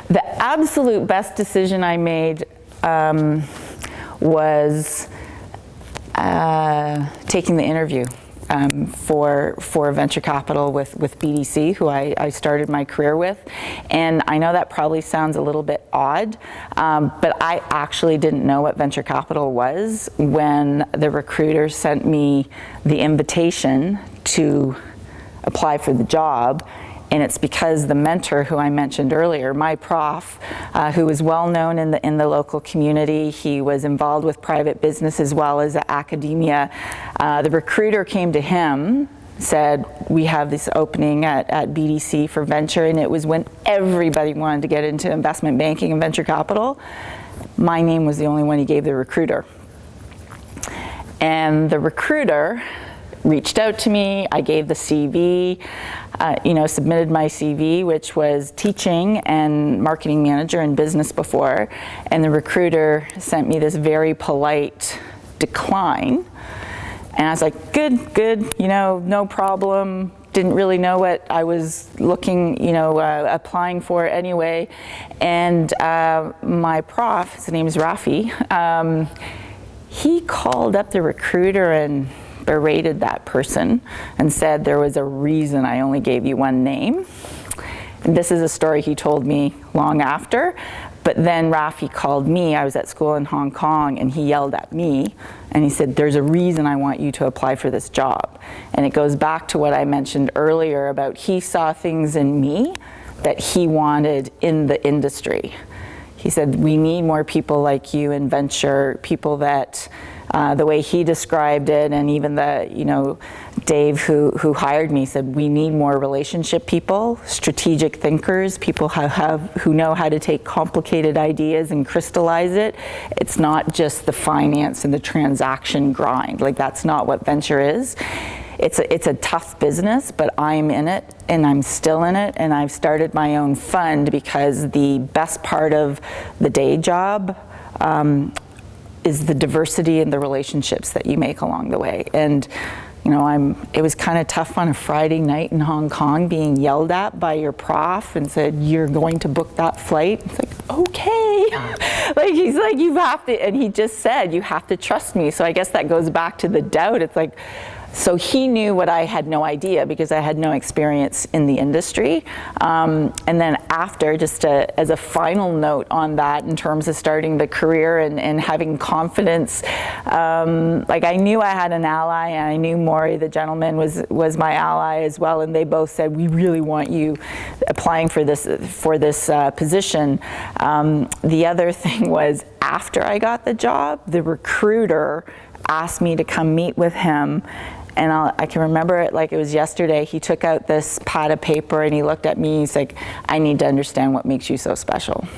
The absolute best decision I made was taking the interview for venture capital with BDC, who I started my career with. And I know that probably sounds a little bit odd, but I actually didn't know what venture capital was when the recruiter sent me the invitation to apply for the job. And it's because the mentor who I mentioned earlier, my prof, who was well known in the local community, he was involved with private business as well as academia. The recruiter came to him, said, we have this opening at BDC for venture, and it was when everybody wanted to get into investment banking and venture capital. My name was the only one he gave the recruiter. And the recruiter reached out to me, I gave the CV, submitted my CV, which was teaching and marketing manager in business before, and the recruiter sent me this very polite decline. And I was like, good, no problem. Didn't really know what I was applying for anyway. And my prof, his name is Rafi, he called up the recruiter and berated that person and said there was a reason I only gave you one name. And this is a story he told me long after, but then Rafi called me. I was at school in Hong Kong, and he yelled at me and he said, there's a reason I want you to apply for this job. And it goes back to what I mentioned earlier about he saw things in me that he wanted in the industry. He said, we need more people like you in venture, people that the way he described it, and even Dave who hired me said, we need more relationship people, strategic thinkers, people who know how to take complicated ideas and crystallize it. It's not just the finance and the transaction grind. Like, that's not what venture is. It's a tough business, but I'm in it, and I'm still in it, and I've started my own fund because the best part of the day job is the diversity and the relationships that you make along the way. And it was kind of tough on a Friday night in Hong Kong being yelled at by your prof and said, you're going to book that flight. It's like, okay. He's like, you have to, and he just said, you have to trust me. So I guess that goes back to the doubt. It's like, so he knew what I had no idea because I had no experience in the industry. And then after, just as a final note on that in terms of starting the career and having confidence, I knew I had an ally, and I knew Maury, the gentleman, was my ally as well, and they both said, we really want you applying for this position. The other thing was, after I got the job, the recruiter asked me to come meet with him. And I can remember it like it was yesterday. He took out this pad of paper and he looked at me. He's like, I need to understand what makes you so special.